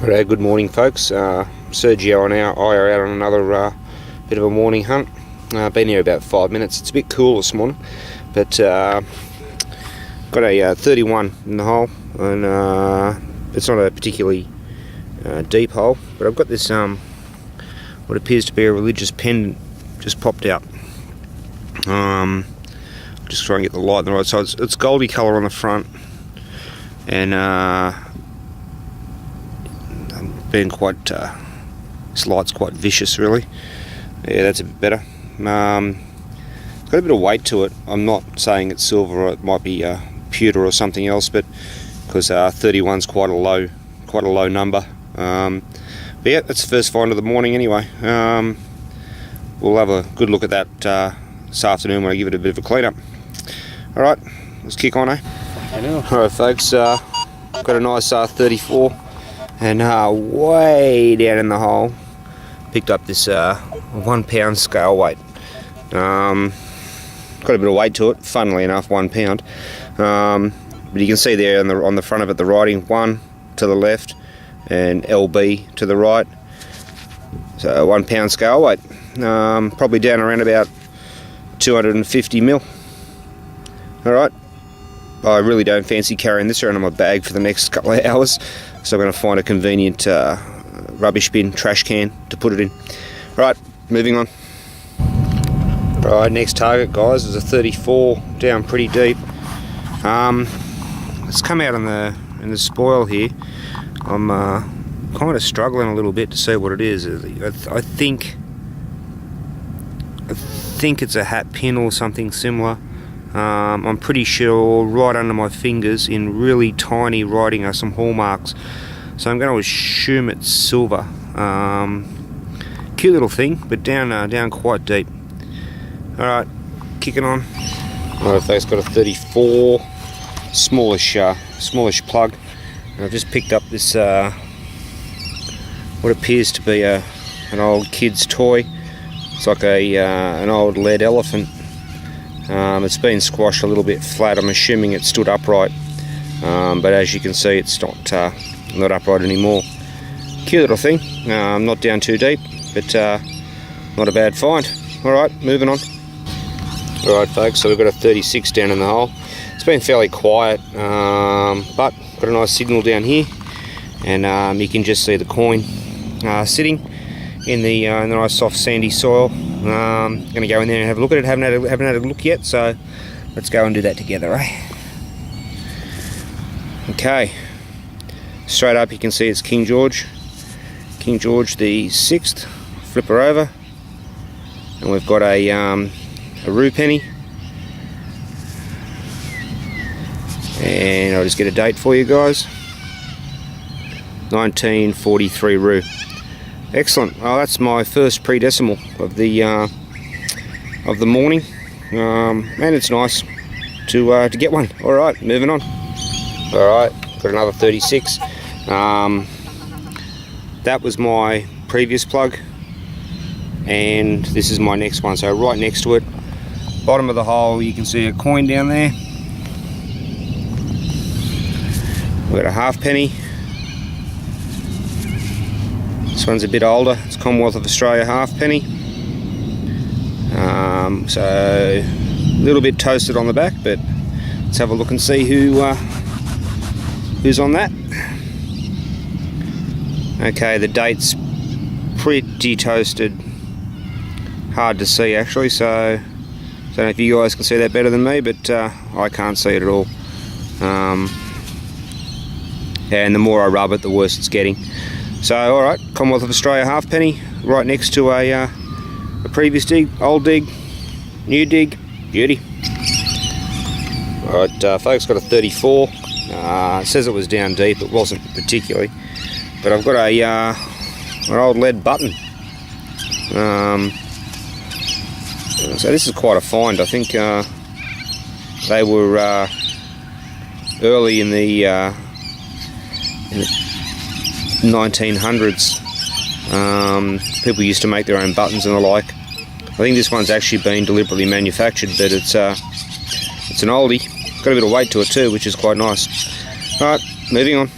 Right, good morning folks. Sergio and I are out on another bit of a morning hunt. Been here about 5 minutes. It's a bit cool this morning, but got a 31 in the hole, and it's not a particularly deep hole, but I've got this what appears to be a religious pendant just popped out. Just try and get the light on the right side. It's goldy colour on the front, and been quite this light's quite vicious, really. Yeah, that's a bit better. It's got a bit of weight to it. I'm not saying it's silver, or it might be pewter or something else, but because 31's quite a low number. But yeah, that's the first find of the morning anyway. We'll have a good look at that this afternoon when I give it a bit of a clean up. Alright, let's kick on, eh? I know. Alright folks, got a nice 34, and way down in the hole picked up this 1 pound scale weight. Got a bit of weight to it, funnily enough, 1 pound. But you can see there on the front of it the writing 1 to the left and LB to the right. So 1 pound scale weight. Probably down around about 250 mil. Alright, I really don't fancy carrying this around in my bag for the next couple of hours, so I'm going to find a convenient rubbish bin, trash can to put it in. Right, moving on. Right, next target, guys, is a 34, down pretty deep. It's come out in the spoil here. I'm kind of struggling a little bit to see what it is. I think it's a hat pin or something similar. I'm pretty sure right under my fingers in really tiny writing are some hallmarks, so I'm going to assume it's silver. Cute little thing, but down quite deep. Alright, kicking on. Alright folks, got a 34, smallish plug, and I've just picked up this what appears to be an old kid's toy. It's like an old lead elephant. It's been squashed a little bit flat. I'm assuming it stood upright, but as you can see, it's not upright anymore. Cute little thing. Not down too deep, but not a bad find. Alright, moving on. Alright folks, so we've got a 36 down in the hole. It's been fairly quiet, but got a nice signal down here, and you can just see the coin sitting in the nice soft sandy soil. Going to go in there and have a look at it. Haven't had a look yet, so let's go and do that together, eh? Okay, straight up you can see it's King George the 6th. Flip her over, and we've got a rue penny, and I'll just get a date for you guys. 1943 rue. Excellent. Oh, that's my first pre-decimal of the morning, and it's nice to get one. All right, moving on. All right, got another 36. That was my previous plug, and this is my next one. So right next to it, bottom of the hole, you can see a coin down there. We've got a halfpenny. This one's a bit older. It's Commonwealth of Australia halfpenny. So a little bit toasted on the back, but let's have a look and see who's on that. Okay, the date's pretty toasted. Hard to see actually, so I don't know if you guys can see that better than me, but I can't see it at all. And the more I rub it, the worse it's getting. So, alright, Commonwealth of Australia halfpenny, right next to a previous dig, old dig, new dig, beauty. Alright, folks, got a 34. It says it was down deep, it wasn't particularly. But I've got an old lead button. So this is quite a find. I think they were early in the 1900s. People used to make their own buttons and the like. I think this one's actually been deliberately manufactured, but it's an oldie. Got a bit of weight to it too, which is quite nice. Alright, moving on.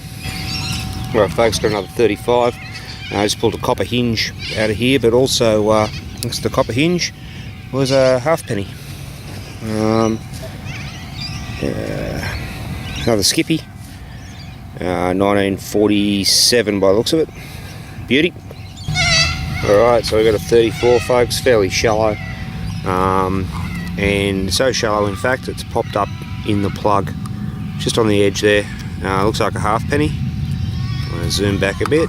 Right folks, got another 35. I just pulled a copper hinge out of here, but also next to the copper hinge was a halfpenny. Another skippy, 1947 by the looks of it. Beauty. Alright, so we've got a 34 folks, fairly shallow, and so shallow in fact it's popped up in the plug just on the edge there. Looks like a halfpenny. I'm going to zoom back a bit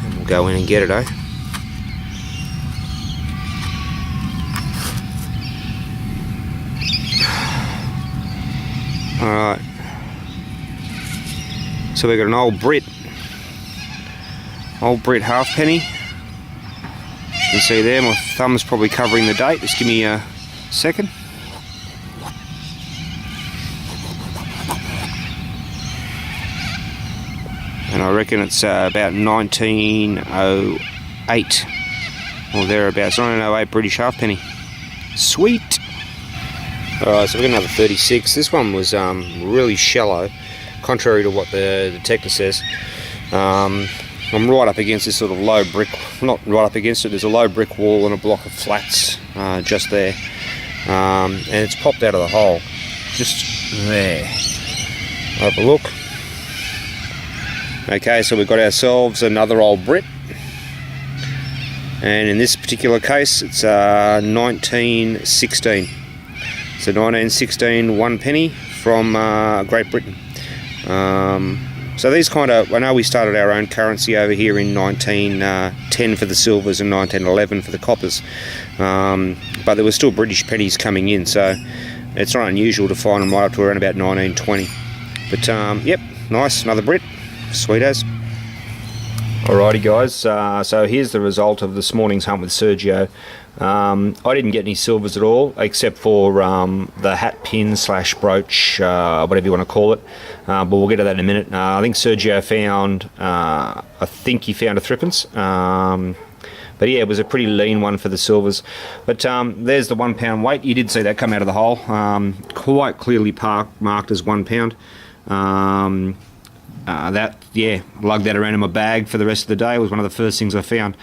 and we'll go in and get it, eh? Alright, so we've got an old Brit halfpenny. You can see there, my thumb's probably covering the date. Just give me a second. And I reckon it's about 1908 or thereabouts. 1908 British halfpenny. Sweet. Alright, so we've got another 36. This one was really shallow, contrary to what the detector says. I'm right up against this sort of low brick, not right up against it, there's a low brick wall and a block of flats just there. And it's popped out of the hole, just there. Have a look. Okay, so we've got ourselves another old Brit. And in this particular case, it's 1916. So 1916 1 penny from Great Britain. So these kind of, I know we started our own currency over here in 1910 for the silvers and 1911 for the coppers, but there were still British pennies coming in, so it's not unusual to find them right up to around about 1920. But yep, nice, another Brit, sweet as. Alrighty guys, so here's the result of this morning's hunt with Sergio. I didn't get any silvers at all, except for the hat pin slash brooch, whatever you want to call it, but we'll get to that in a minute. I think Sergio found, I think he found a threepence, but yeah, it was a pretty lean one for the silvers. But there's the 1 pound weight. You did see that come out of the hole, quite clearly marked as 1 pound. That, yeah, lugged that around in my bag for the rest of the day. It was one of the first things I found.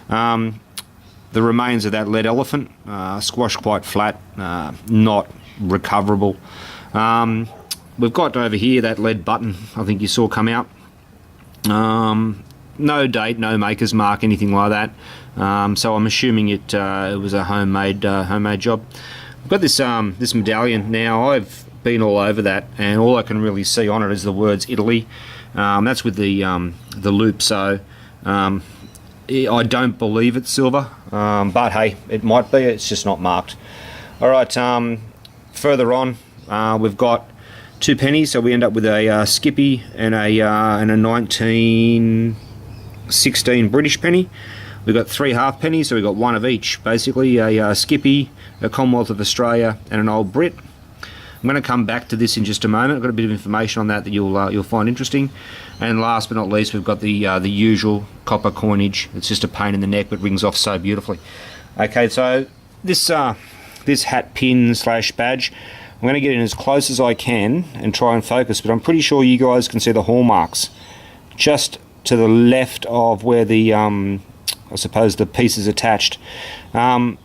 The remains of that lead elephant, squashed quite flat, not recoverable. We've got over here that lead button I think you saw come out. No date, no maker's mark, anything like that. So I'm assuming it was a homemade job. I've got this this medallion now. I've been all over that, and all I can really see on it is the words Italy. That's with the loop. So I don't believe it's silver, but hey, it might be. It's just not marked. All right. Further on, we've got 2 pennies, so we end up with a Skippy and a 1916 British penny. We've got 3 halfpennies, so we've got 1 of each. Basically, a Skippy, a Commonwealth of Australia, and an old Brit. I'm going to come back to this in just a moment. I've got a bit of information on that you'll find interesting. And last but not least, we've got the usual copper coinage. It's just a pain in the neck, but rings off so beautifully. Okay, so this hat pin slash badge, I'm going to get in as close as I can and try and focus, but I'm pretty sure you guys can see the hallmarks just to the left of where the I suppose the piece is attached. I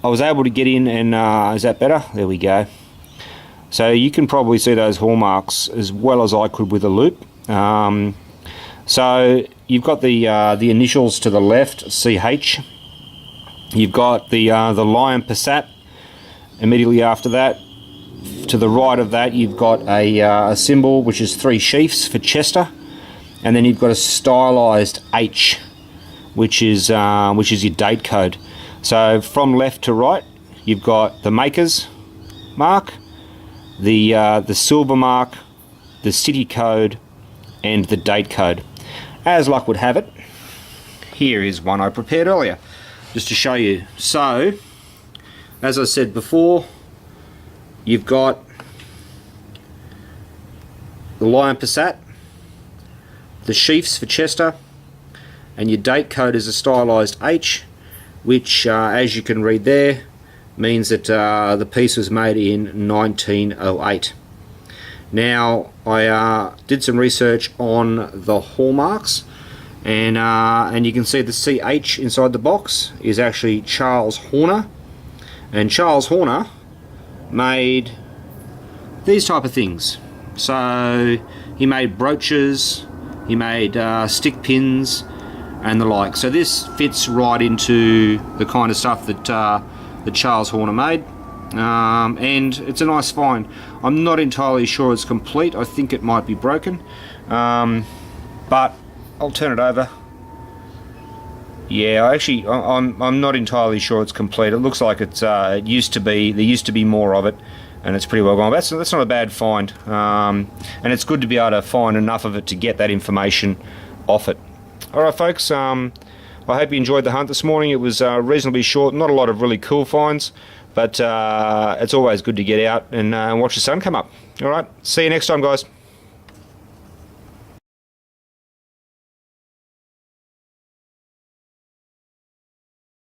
was able to get in, and is that better? There we go. So you can probably see those hallmarks as well as I could with a loop. So you've got the initials to the left, CH. You've got the Lion Passat immediately after that. To the right of that, you've got a symbol which is 3 sheafs for Chester, and then you've got a stylized H, which is your date code. So from left to right, you've got the maker's mark, the silver mark, the city code, and the date code. As luck would have it, here is one I prepared earlier, just to show you. So, as I said before, you've got the Lion Passat, the sheafs for Chester, and your date code is a stylized H, which, as you can read there, means that the piece was made in 1908. Now, I did some research on the hallmarks, and you can see the CH inside the box is actually Charles Horner, and Charles Horner made these type of things. So he made brooches, he made stick pins and the like. So this fits right into the kind of stuff that Charles Horner made. And it's a nice find. I'm not entirely sure it's complete. I think it might be broken, but I'll turn it over. Yeah, I'm not entirely sure it's complete. It looks like it used to be. There used to be more of it, and it's pretty well gone. That's not a bad find, and it's good to be able to find enough of it to get that information off it. All right, folks. I hope you enjoyed the hunt this morning. It was reasonably short. Not a lot of really cool finds, but it's always good to get out and watch the sun come up. All right. See you next time, guys.